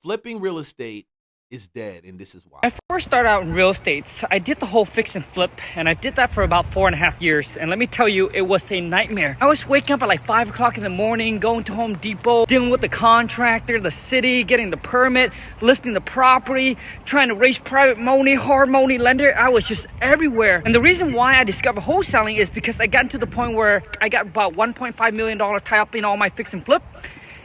Flipping real estate is dead, and this is why. I first started out in real estate. I did the whole fix and flip, and I did that for about 4.5 years. And let me tell you, it was a nightmare. I was waking up at like 5 o'clock in the morning, going to Home Depot, dealing with the contractor, the city, getting the permit, listing the property, trying to raise private money, hard money lender. I was just everywhere. And the reason why I discovered wholesaling is because I got to the point where I got about $1.5 million tied up in all my fix and flip.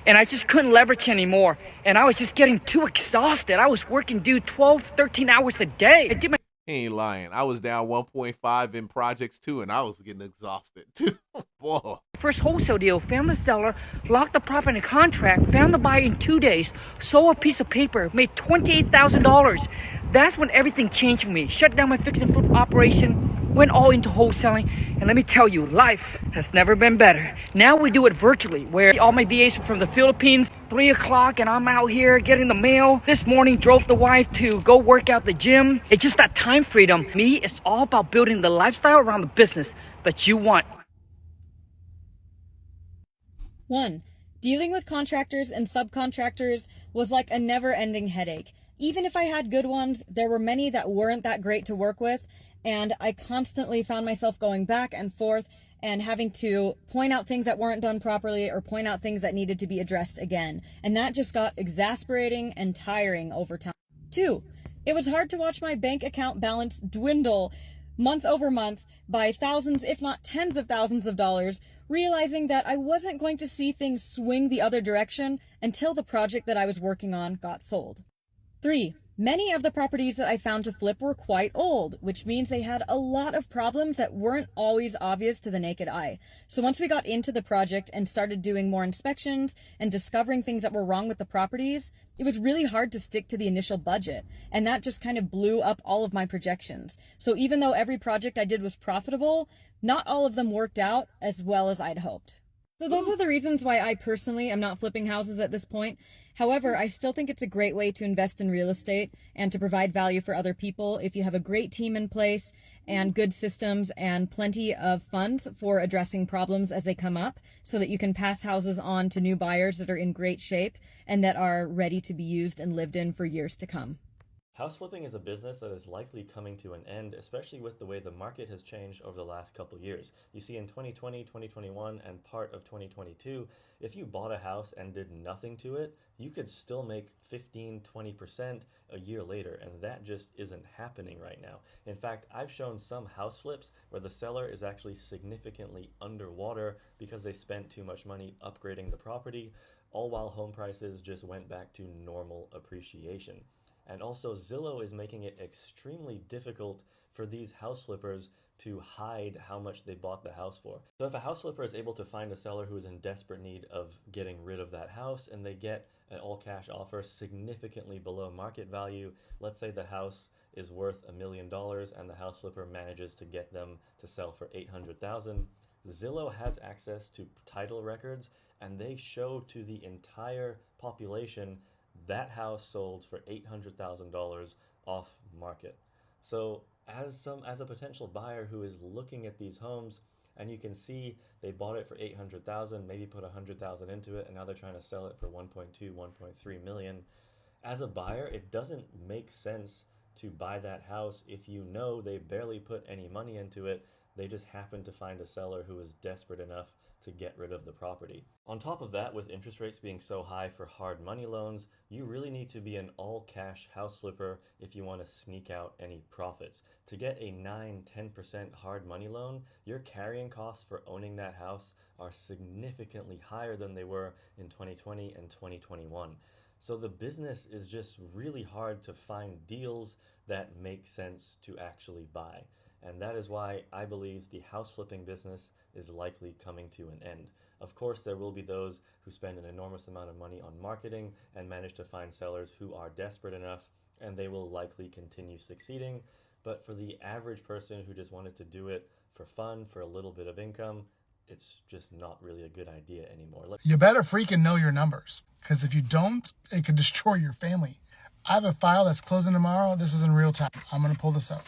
And I just couldn't leverage anymore. And I was just getting too exhausted. I was working, 12, 13 hours a day. He ain't lying. I was down 1.5 in projects too, and I was getting exhausted too. Boy. First wholesale deal, found the seller, locked the property in a contract, found the buyer in 2 days, sold a piece of paper, made $28,000. That's when everything changed for me. Shut down my fix and flip operation, went all into wholesaling, and let me tell you, life has never been better. Now we do it virtually, where all my VAs are from the Philippines, 3 o'clock, and I'm out here getting the mail. This morning, drove the wife to go work out the gym. It's just that time freedom. Me, it's all about building the lifestyle around the business that you want. 1. Dealing with contractors and subcontractors was like a never-ending headache. Even if I had good ones, there were many that weren't that great to work with, and I constantly found myself going back and forth and having to point out things that weren't done properly or point out things that needed to be addressed again. And that just got exasperating and tiring over time. 2. It was hard to watch my bank account balance dwindle month over month by thousands, if not tens of thousands of dollars, realizing that I wasn't going to see things swing the other direction until the project that I was working on got sold. 3. Many of the properties that I found to flip were quite old, which means they had a lot of problems that weren't always obvious to the naked eye. So once we got into the project and started doing more inspections and discovering things that were wrong with the properties, it was really hard to stick to the initial budget. And that just kind of blew up all of my projections. So even though every project I did was profitable, not all of them worked out as well as I'd hoped. So those are the reasons why I personally am not flipping houses at this point. However, I still think it's a great way to invest in real estate and to provide value for other people if you have a great team in place and good systems and plenty of funds for addressing problems as they come up so that you can pass houses on to new buyers that are in great shape and that are ready to be used and lived in for years to come. House flipping is a business that is likely coming to an end, especially with the way the market has changed over the last couple years. You see, in 2020, 2021, and part of 2022, if you bought a house and did nothing to it, you could still make 15-20% a year later, and that just isn't happening right now. In fact, I've shown some house flips where the seller is actually significantly underwater because they spent too much money upgrading the property, all while home prices just went back to normal appreciation. And also, Zillow is making it extremely difficult for these house flippers to hide how much they bought the house for. So if a house flipper is able to find a seller who is in desperate need of getting rid of that house and they get an all-cash offer significantly below market value, let's say the house is worth $1 million and the house flipper manages to get them to sell for $800,000, Zillow has access to title records and they show to the entire population that house sold for $800,000 off market. So as a potential buyer who is looking at these homes and you can see they bought it for $800,000, maybe put $100,000 into it, and now they're trying to sell it for 1.2, 1.3 million. As a buyer, it doesn't make sense to buy that house if you know they barely put any money into it. They just happen to find a seller who is desperate enough to get rid of the property. On top of that, with interest rates being so high for hard money loans, you really need to be an all-cash house flipper if you want to sneak out any profits. To get a 9-10% hard money loan, your carrying costs for owning that house are significantly higher than they were in 2020 and 2021. So the business is just really hard to find deals that make sense to actually buy. And that is why I believe the house flipping business is likely coming to an end. Of course, there will be those who spend an enormous amount of money on marketing and manage to find sellers who are desperate enough, and they will likely continue succeeding. But for the average person who just wanted to do it for fun, for a little bit of income, it's just not really a good idea anymore. You better freaking know your numbers, because if you don't, it could destroy your family. I have a file that's closing tomorrow. This is in real time. I'm going to pull this up.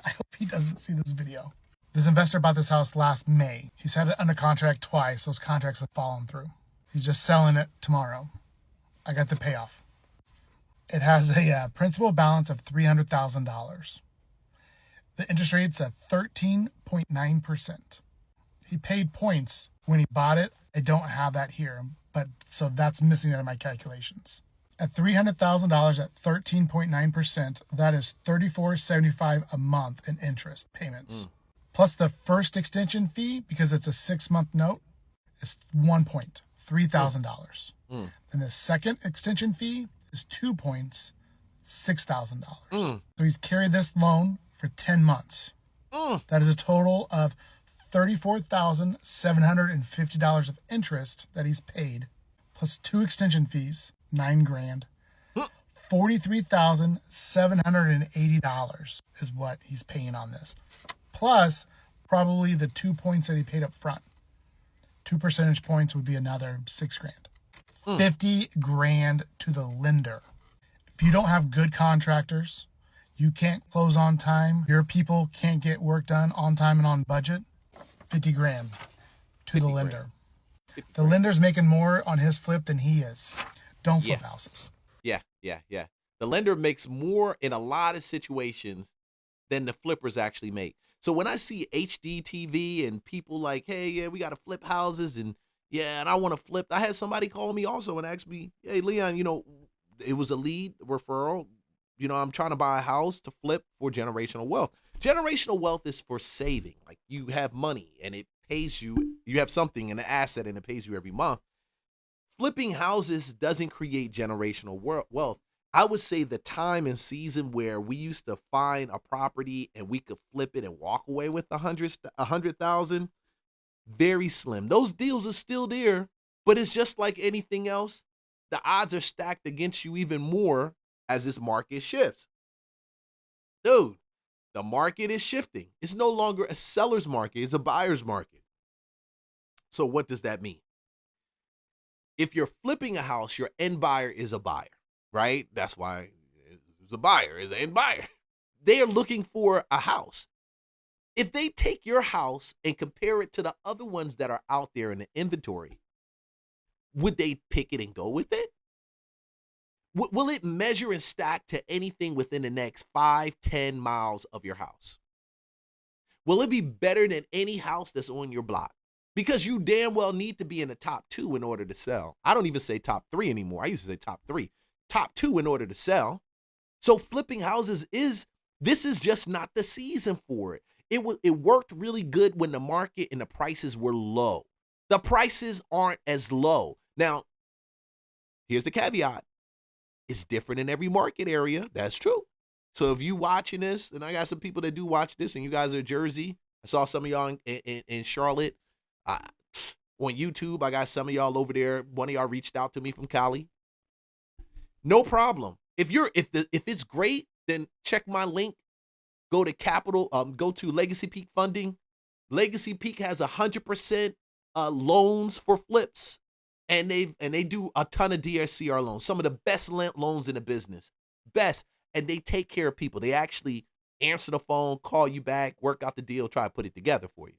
I hope he doesn't see this video. This investor bought this house last May. He's had it under contract twice. Those contracts have fallen through. He's just selling it tomorrow. I got the payoff. It has a principal balance of $300,000. The interest rate's at 13.9%. He paid points when he bought it. I don't have that here, but so that's missing out of my calculations. At $300,000 at 13.9%, that is $34.75 a month in interest payments. Plus the first extension fee, because it's a 6-month note, is $1.3,000. And the second extension fee is 2 points, $6,000. So he's carried this loan for 10 months. That is a total of $34,750 of interest that he's paid, plus 2 extension fees, $9,000. $43,780 is what he's paying on this, plus probably the 2 points that he paid up front. 2 percentage points would be another $6,000. $50,000 to the lender. If you don't have good contractors, you can't close on time, your people can't get work done on time and on budget, $50,000 to the lender. The lender's making more on his flip than he is. Don't flip houses. Yeah. The lender makes more in a lot of situations than the flippers actually make. So when I see HD TV and people like, hey, yeah, we got to flip houses and I want to flip. I had somebody call me also and ask me, hey, Leon, it was a lead referral. I'm trying to buy a house to flip for generational wealth. Generational wealth is for saving. Like you have money and it pays you. You have something, an asset, and it pays you every month. Flipping houses doesn't create generational wealth. I would say the time and season where we used to find a property and we could flip it and walk away with $100,000, very slim. Those deals are still there, but it's just like anything else. The odds are stacked against you even more as this market shifts. Dude, the market is shifting. It's no longer a seller's market. It's a buyer's market. So what does that mean? If you're flipping a house, your end buyer is a buyer, right? That's why it's a buyer, is an end buyer. They are looking for a house. If they take your house and compare it to the other ones that are out there in the inventory, would they pick it and go with it? Will it measure and stack to anything within the next 5-10 miles of your house? Will it be better than any house that's on your block? Because you damn well need to be in the top 2 in order to sell. I don't even say top 3 anymore. I used to say top 3. Top 2 in order to sell. So flipping houses this is just not the season for it. It worked really good when the market and the prices were low. The prices aren't as low. Now, here's the caveat. It's different in every market area. That's true. So if you watching this, and I got some people that do watch this, and you guys are Jersey. I saw some of y'all in Charlotte. On YouTube, I got some of y'all over there. One of y'all reached out to me from Cali. No problem. If it's great, then check my link. Go to Legacy Peak Funding. Legacy Peak has 100% loans for flips, and they do a ton of DSCR loans. Some of the best loans in the business, and they take care of people. They actually answer the phone, call you back, work out the deal, try to put it together for you.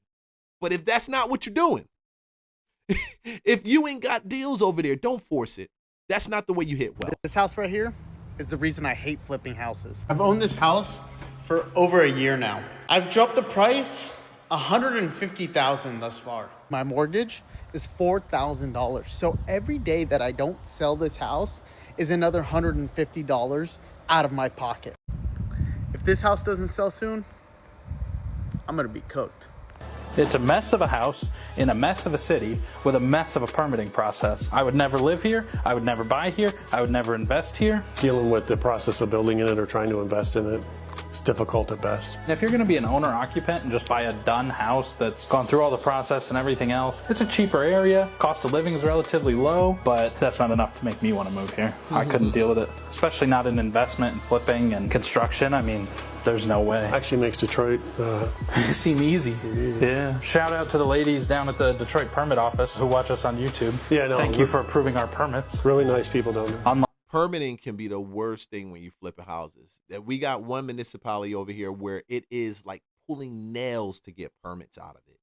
But if that's not what you're doing, if you ain't got deals over there, don't force it. That's not the way you hit wealth. This house right here is the reason I hate flipping houses. I've owned this house for over a year now. I've dropped the price $150,000 thus far. My mortgage is $4,000. So every day that I don't sell this house is another $150 out of my pocket. If this house doesn't sell soon, I'm gonna be cooked. It's a mess of a house in a mess of a city with a mess of a permitting process. I would never live here. I would never buy here. I would never invest here. Dealing with the process of building in it or trying to invest in it, it's difficult at best. And if you're going to be an owner occupant and just buy a done house that's gone through all the process and everything else, it's a cheaper area. Cost of living is relatively low, but that's not enough to make me want to move here. I couldn't deal with it, especially not in investment and flipping and construction. I mean, there's no way. Actually makes Detroit seem easy. Yeah. Shout out to the ladies down at the Detroit permit office who watch us on YouTube. Yeah, no. Thank you for approving our permits. Really nice people down there. Permitting can be the worst thing when you flip houses. That we got one municipality over here where it is like pulling nails to get permits out of it.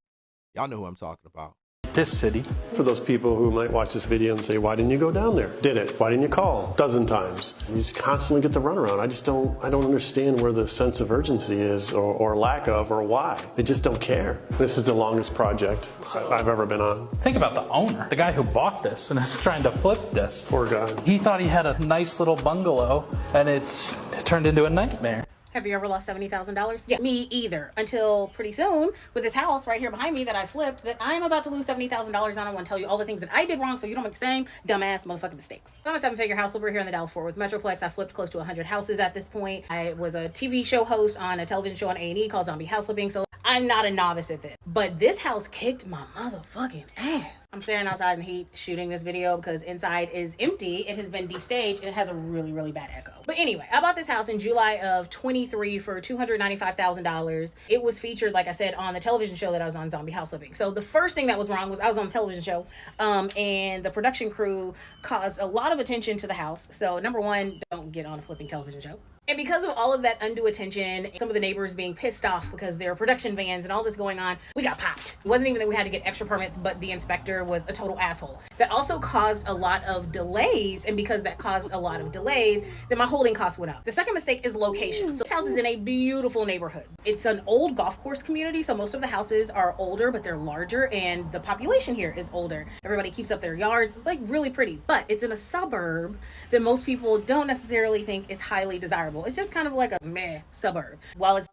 Y'all know who I'm talking about. this city. For those people who might watch this video and say, why didn't you go down there? Did it? Why didn't you call? A dozen times. You just constantly get the runaround. I don't understand where the sense of urgency is, or lack of, or why. They just don't care. This is the longest project I've ever been on. Think about the owner, the guy who bought this and is trying to flip this. Poor guy. He thought he had a nice little bungalow, and it turned into a nightmare. Have you ever lost $70,000? Yeah, me either. Until pretty soon, with this house right here behind me that I flipped, that I'm about to lose $70,000 on. I want to tell you all the things that I did wrong so you don't make the same dumbass motherfucking mistakes. I'm a 7-figure house flipper here in the Dallas-Fort Worth Metroplex. I flipped close to 100 houses at this point. I was a TV show host on a television show on A&E called Zombie House Flipping, so I'm not a novice at this. But this house kicked my motherfucking ass. I'm standing outside in the heat shooting this video because inside is empty. It has been destaged and it has a really, really bad echo. But anyway, I bought this house in July of 23 for $295,000. It was featured, like I said, on the television show that I was on, Zombie House Flipping. So the first thing that was wrong was I was on the television show, and the production crew caused a lot of attention to the house. So number one, don't get on a flipping television show. And because of all of that undue attention, some of the neighbors being pissed off because there are production vans and all this going on, we got popped. It wasn't even that we had to get extra permits, but the inspector was a total asshole. That also caused a lot of delays, and because that caused a lot of delays, then my holding costs went up. The second mistake is location. So this house is in a beautiful neighborhood. It's an old golf course community, so most of the houses are older, but they're larger, and the population here is older. Everybody keeps up their yards. It's like really pretty, but it's in a suburb that most people don't necessarily think is highly desirable. It's just kind of like a meh suburb. While it's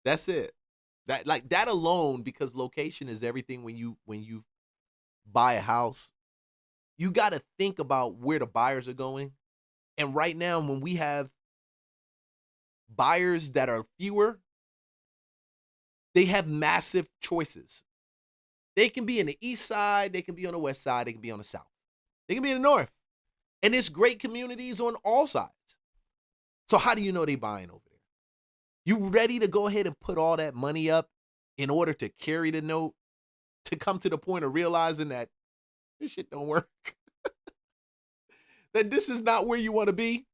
That's it. That alone, because location is everything when you buy a house. You got to think about where the buyers are going. And right now, when we have buyers that are fewer, they have massive choices. They can be in the east side, they can be on the west side, they can be on the south. They can be in the north. And there's great communities on all sides. So how do you know they buying over there? You ready to go ahead and put all that money up in order to carry the note, to come to the point of realizing that this shit don't work? That this is not where you want to be?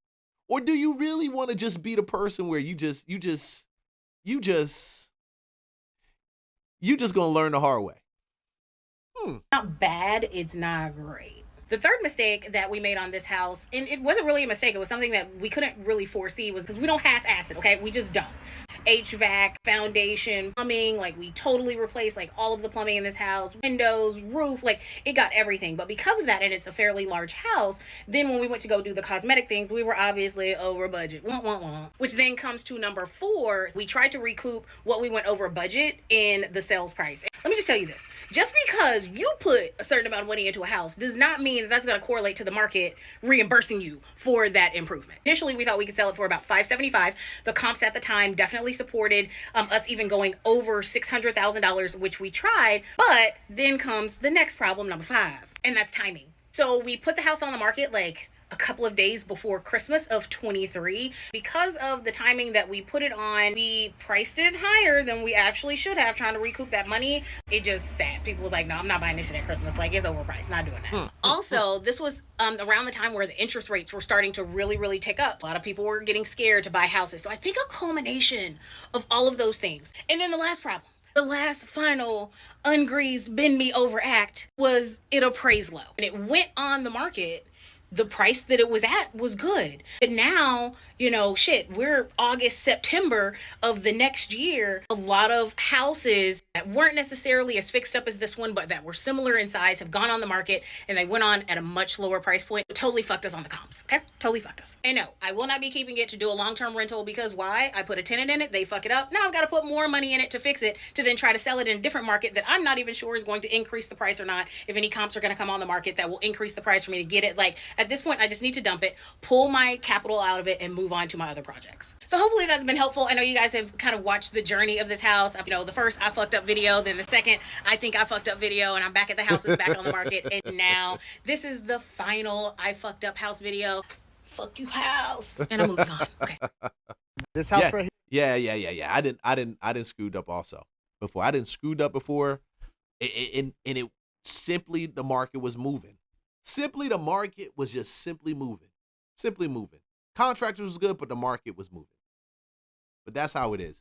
Or do you really want to just be the person where you just gonna learn the hard way? not bad, it's not great. The third mistake that we made on this house, and it wasn't really a mistake, it was something that we couldn't really foresee, was because we don't half-ass it, okay? We just don't. HVAC, foundation, plumbing, like we totally replaced like all of the plumbing in this house, windows, roof, like it got everything. But because of that, and it's a fairly large house, then when we went to go do the cosmetic things, we were obviously over budget. Which then comes to number 4. We tried to recoup what we went over budget in the sales price. Let me just tell you this. Just because you put a certain amount of money into a house does not mean that's going to correlate to the market reimbursing you for that improvement. Initially, we thought we could sell it for about $575. The comps at the time definitely supported us even going over $600,000, which we tried. But then comes the next problem, number 5, and that's timing. So we put the house on the market like a couple of days before Christmas of 23. Because of the timing that we put it on, we priced it higher than we actually should have, trying to recoup that money. It just sat. People was like, no, I'm not buying this shit at Christmas. Like, it's overpriced. Not doing that. Also, this was around the time where the interest rates were starting to really tick up. A lot of people were getting scared to buy houses. So I think a culmination of all of those things. And then the last problem. The last final ungreased bend me over act was it appraised low. And it went on the market. The price that it was at was good. And now, you know, shit, we're August, September of the next year. A lot of houses that weren't necessarily as fixed up as this one, but that were similar in size, have gone on the market, and they went on at a much lower price point. It totally fucked us on the comps, okay? Totally fucked us. And no, I will not be keeping it to do a long-term rental, because why? I put a tenant in it, they fuck it up. Now I've got to put more money in it to fix it, to then try to sell it in a different market that I'm not even sure is going to increase the price or not. If any comps are going to come on the market that will increase the price for me to get it. Like, at this point, I just need to dump it, pull my capital out of it, and move on to my other projects. So hopefully that's been helpful. I know you guys have kind of watched the journey of this house. You know, the first I fucked up video, then the second I think I fucked up video, and I'm back at the house, it's back on the market, and now this is the final I fucked up house video. Fuck you, house. And I'm moving on. Okay. This house right here. Yeah. I didn't screwed up also before. I didn't screwed up before, and it simply, the market was moving. Simply, the market was just simply moving. Contractors was good, but the market was moving. But that's how it is.